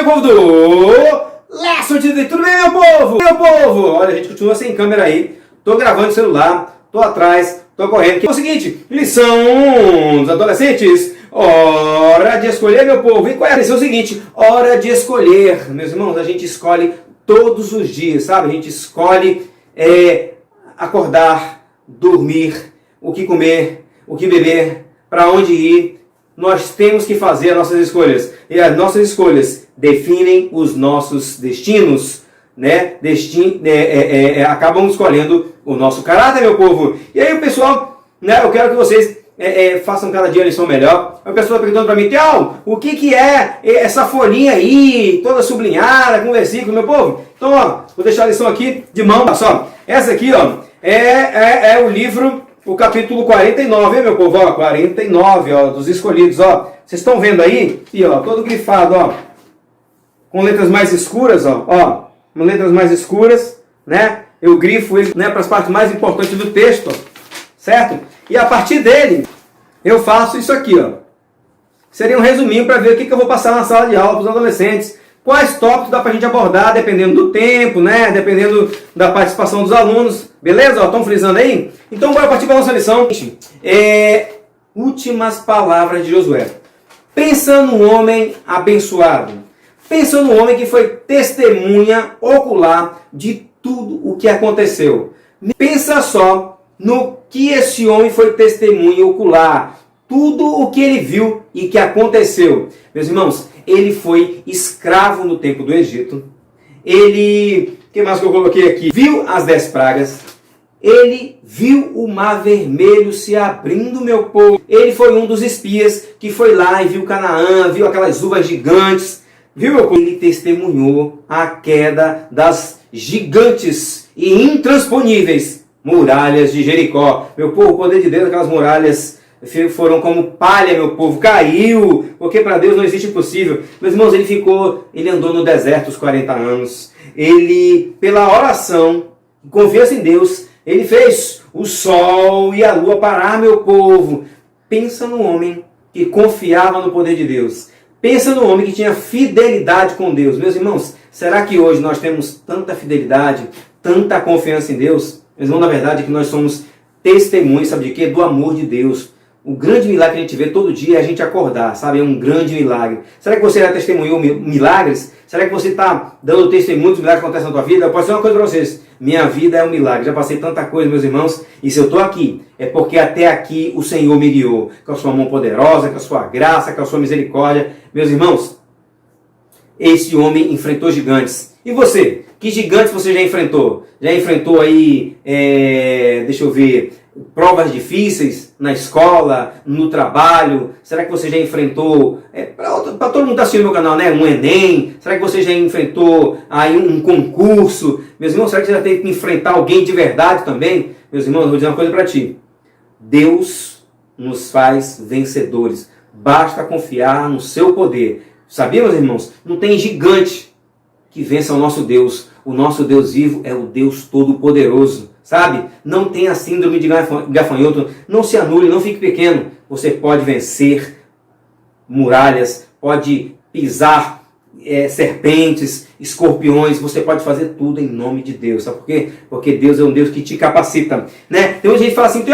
meu povo do Lesson de tudo bem, meu povo? Meu povo! Olha, a gente continua sem câmera aí. Tô gravando no celular, tô atrás, tô correndo. É o seguinte, lição dos adolescentes. Hora de escolher, meu povo. E qual é a lição? É o seguinte, hora de escolher. Meus irmãos, a gente escolhe todos os dias, sabe? A gente escolhe acordar, dormir, o que comer, o que beber, para onde ir. Nós temos que fazer as nossas escolhas. E as nossas escolhas definem os nossos destinos, né? Acabam escolhendo o nosso caráter, meu povo. E aí, pessoal, né? Eu quero que vocês façam cada dia a lição melhor. A pessoa perguntando para mim, Tiago, o que é essa folhinha aí, toda sublinhada, com versículo, meu povo? Então, ó, vou deixar a lição aqui de mão, olha só. Essa aqui, ó, é o livro, o capítulo 49, meu povo, ó, 49, ó, dos escolhidos, ó. Vocês estão vendo aí? E, ó, todo grifado, ó, com letras mais escuras, ó, letras mais escuras, né? Eu grifo ele, né, para as partes mais importantes do texto, ó, certo? E a partir dele, eu faço isso aqui, ó. Seria um resuminho para ver o que eu vou passar na sala de aula para os adolescentes. Quais tópicos dá para a gente abordar, dependendo do tempo, né? Dependendo da participação dos alunos. Beleza? Estão frisando aí? Então, bora partir para a nossa lição. Últimas palavras de Josué. Pensa no homem abençoado. Pensa no homem que foi testemunha ocular de tudo o que aconteceu. Pensa só no que esse homem foi testemunha ocular. Tudo o que ele viu e que aconteceu. Meus irmãos, ele foi escravo no tempo do Egito. Ele, o que mais que eu coloquei aqui? Viu as 10 pragas. Ele viu o mar vermelho se abrindo, meu povo. Ele foi um dos espias que foi lá e viu Canaã, viu aquelas uvas gigantes. Viu, meu povo? Ele testemunhou a queda das gigantes e intransponíveis muralhas de Jericó. Meu povo, o poder de Deus, aquelas muralhas foram como palha, meu povo, caiu, porque para Deus não existe impossível. Meus irmãos, ele andou no deserto os 40 anos, ele, pela oração, confiança em Deus, ele fez o sol e a lua parar, meu povo. Pensa no homem que confiava no poder de Deus, pensa no homem que tinha fidelidade com Deus. Meus irmãos, será que hoje nós temos tanta fidelidade, tanta confiança em Deus? Meus irmãos, na verdade é que nós somos testemunhas, sabe de quê? Do amor de Deus. O grande milagre que a gente vê todo dia é a gente acordar, sabe? É um grande milagre. Será que você já testemunhou milagres? Será que você está dando testemunho dos milagres que acontecem na tua vida? Eu posso dizer uma coisa para vocês. Minha vida é um milagre. Já passei tanta coisa, meus irmãos. E se eu estou aqui, é porque até aqui o Senhor me guiou. Com a sua mão poderosa, com a sua graça, com a sua misericórdia. Meus irmãos, esse homem enfrentou gigantes. E você? Que gigantes você já enfrentou? Já enfrentou aí, deixa eu ver, provas difíceis na escola, no trabalho? Será que você já enfrentou, para todo mundo que está assistindo meu canal, né? Um Enem? Será que você já enfrentou aí um concurso? Meus irmãos, será que você já teve que enfrentar alguém de verdade também? Meus irmãos, eu vou dizer uma coisa para ti. Deus nos faz vencedores. Basta confiar no seu poder. Sabia, meus irmãos? Não tem gigante que vença o nosso Deus. O nosso Deus vivo é o Deus Todo-Poderoso. Sabe? Não tenha síndrome de gafanhoto, não se anule, não fique pequeno. Você pode vencer muralhas, pode pisar serpentes, escorpiões, você pode fazer tudo em nome de Deus. Sabe por quê? Porque Deus é um Deus que te capacita. Né? Tem gente que fala assim,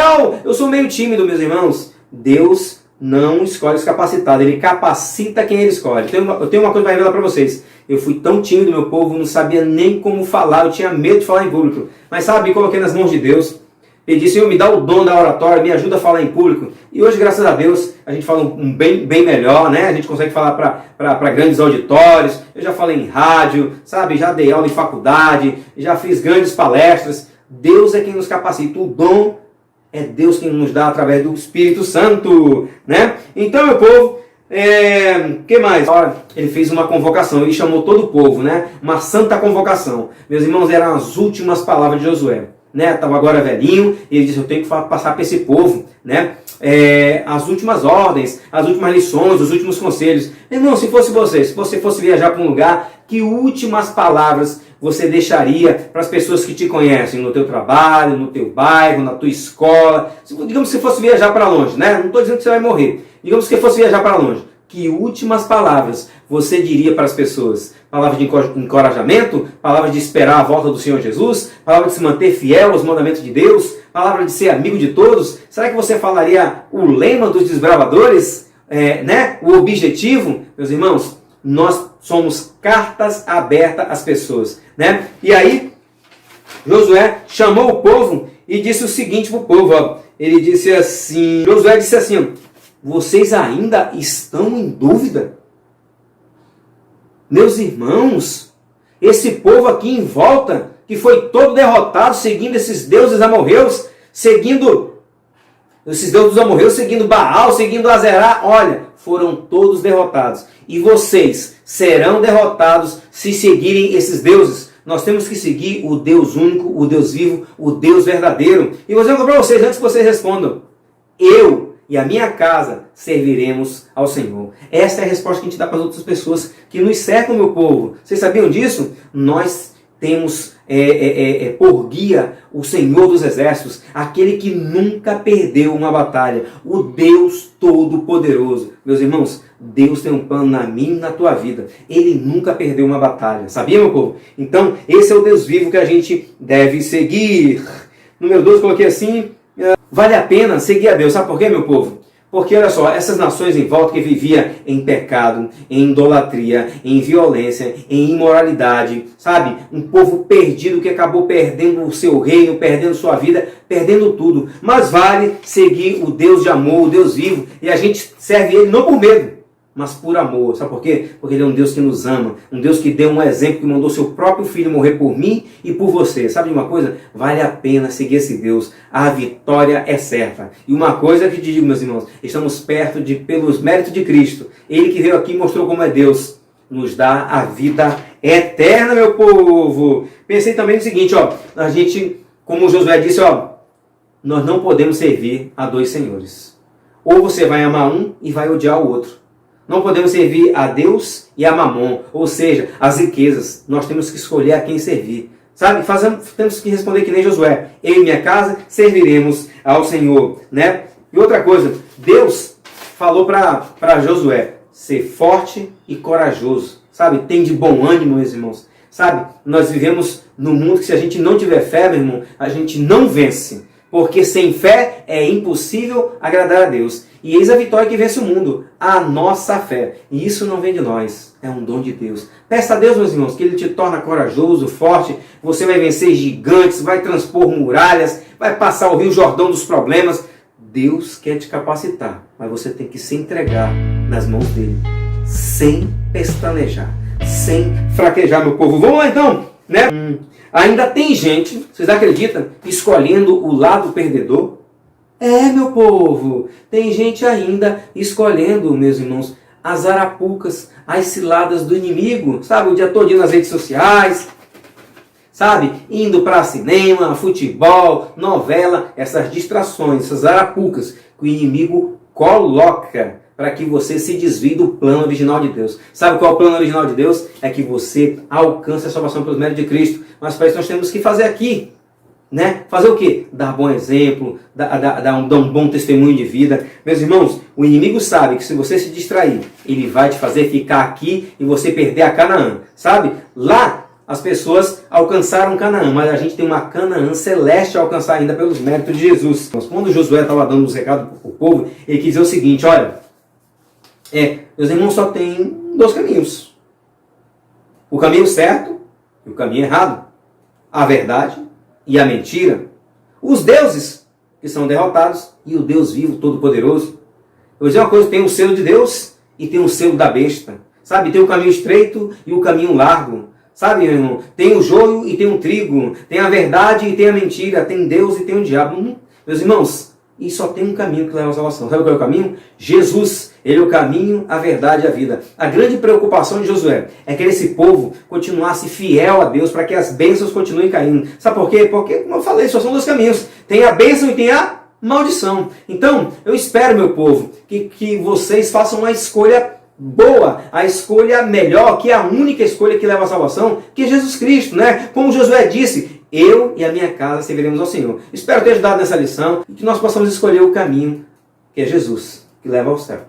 eu sou meio tímido, meus irmãos. Deus não escolhe os capacitados, Ele capacita quem Ele escolhe. Eu tenho uma coisa para revelar para vocês. Eu fui tão tímido, meu povo, não sabia nem como falar, eu tinha medo de falar em público. Mas sabe, me coloquei nas mãos de Deus, pedi, Senhor, me dá o dom da oratória, me ajuda a falar em público. E hoje, graças a Deus, a gente fala bem melhor, né? A gente consegue falar para grandes auditórios. Eu já falei em rádio, sabe? Já dei aula em faculdade, já fiz grandes palestras. Deus é quem nos capacita, o dom é Deus quem nos dá através do Espírito Santo, né? Então, meu povo, que mais? Ele fez uma convocação, ele chamou todo o povo, né? Uma santa convocação. Meus irmãos, eram as últimas palavras de Josué, né? Estava agora velhinho, e ele disse, eu tenho que passar para esse povo, né? As últimas ordens, as últimas lições, os últimos conselhos. Irmão, se fosse você, se você fosse viajar para um lugar, que últimas palavras você deixaria para as pessoas que te conhecem, no teu trabalho, no teu bairro, na tua escola? Digamos que você fosse viajar para longe, né? Não estou dizendo que você vai morrer. Digamos que fosse viajar para longe. que últimas palavras você diria para as pessoas? Palavras de encorajamento? Palavras de esperar a volta do Senhor Jesus? Palavras de se manter fiel aos mandamentos de Deus? Palavra de ser amigo de todos? Será que você falaria o lema dos desbravadores? O objetivo? Meus irmãos, nós somos cartas abertas às pessoas. Né? E aí, Josué chamou o povo e disse o seguinte para o povo. Ó. Ele disse assim, Josué disse assim, vocês ainda estão em dúvida? Meus irmãos, esse povo aqui em volta, que foi todo derrotado, seguindo esses deuses amorreus, seguindo Baal, seguindo Azerá, olha, foram todos derrotados. E vocês serão derrotados se seguirem esses deuses. Nós temos que seguir o Deus único, o Deus vivo, o Deus verdadeiro. E vou dizer para vocês, antes que vocês respondam, eu e a minha casa serviremos ao Senhor. Essa é a resposta que a gente dá para as outras pessoas que nos cercam, meu povo. Vocês sabiam disso? Nós temos por guia o Senhor dos Exércitos, aquele que nunca perdeu uma batalha, o Deus Todo-Poderoso. Meus irmãos, Deus tem um plano na minha e na tua vida. Ele nunca perdeu uma batalha. Sabia, meu povo? Então, esse é o Deus vivo que a gente deve seguir. Número 2, coloquei assim, vale a pena seguir a Deus. Sabe por quê, meu povo? Porque, olha só, essas nações em volta que viviam em pecado, em idolatria, em violência, em imoralidade, sabe? Um povo perdido que acabou perdendo o seu reino, perdendo sua vida, perdendo tudo. Mas vale seguir o Deus de amor, o Deus vivo, e a gente serve Ele não por medo, mas por amor. Sabe por quê? Porque Ele é um Deus que nos ama, um Deus que deu um exemplo, que mandou seu próprio Filho morrer por mim e por você. Sabe de uma coisa? Vale a pena seguir esse Deus. A vitória é certa. E uma coisa que te digo, meus irmãos, estamos perto pelos méritos de Cristo. Ele que veio aqui e mostrou como é Deus, nos dá a vida eterna, meu povo. Pensei também no seguinte, ó, a gente, como Josué disse, ó, nós não podemos servir a dois senhores. Ou você vai amar um e vai odiar o outro. Não podemos servir a Deus e a Mamon, ou seja, as riquezas. Nós temos que escolher a quem servir. Sabe? Temos que responder que nem Josué. Eu e minha casa serviremos ao Senhor. Né? E outra coisa, Deus falou para Josué, ser forte e corajoso. Sabe? Tem de bom ânimo, meus irmãos. Sabe? Nós vivemos num mundo que se a gente não tiver fé, meu irmão, a gente não vence. Porque sem fé é impossível agradar a Deus. E eis a vitória que vence o mundo, a nossa fé. E isso não vem de nós, é um dom de Deus. Peça a Deus, meus irmãos, que Ele te torne corajoso, forte. Você vai vencer gigantes, vai transpor muralhas, vai passar o Rio Jordão dos problemas. Deus quer te capacitar, mas você tem que se entregar nas mãos dEle, sem pestanejar, sem fraquejar, meu povo. Vamos lá então, né? Ainda tem gente, vocês acreditam, escolhendo o lado perdedor? Meu povo, tem gente ainda escolhendo, meus irmãos, as arapucas, as ciladas do inimigo, sabe? O dia todo nas redes sociais, sabe? Indo para cinema, futebol, novela, essas distrações, essas arapucas que o inimigo coloca para que você se desvie do plano original de Deus. Sabe qual é o plano original de Deus? É que você alcance a salvação pelos méritos de Cristo. Mas para isso nós temos que fazer aqui. Né? Fazer o quê? Dar bom exemplo, dar um bom testemunho de vida. Meus irmãos, o inimigo sabe que se você se distrair, ele vai te fazer ficar aqui e você perder a Canaã. Sabe? Lá as pessoas alcançaram Canaã, mas a gente tem uma Canaã celeste a alcançar ainda pelos méritos de Jesus. Mas quando Josué estava dando os recados para o povo, ele quis dizer o seguinte, olha, meus irmãos, só tem dois caminhos. O caminho certo e o caminho errado. A verdade e a mentira, os deuses que são derrotados e o Deus vivo, todo-poderoso. Eu vou dizer uma coisa, tem o selo de Deus e tem o selo da besta. Sabe, tem o caminho estreito e o caminho largo. Sabe, meu irmão, tem o joio e tem o trigo, tem a verdade e tem a mentira, tem Deus e tem o diabo. Meus irmãos, e só tem um caminho que leva à salvação. Sabe qual é o caminho? Jesus. Ele é o caminho, a verdade e a vida. A grande preocupação de Josué é que esse povo continuasse fiel a Deus para que as bênçãos continuem caindo. Sabe por quê? Porque, como eu falei, só são dois caminhos. Tem a bênção e tem a maldição. Então, eu espero, meu povo, que vocês façam uma escolha boa, a escolha melhor, que é a única escolha que leva à salvação, que é Jesus Cristo, né? Como Josué disse, eu e a minha casa serviremos ao Senhor. Espero ter ajudado nessa lição e que nós possamos escolher o caminho que é Jesus, que leva ao céu.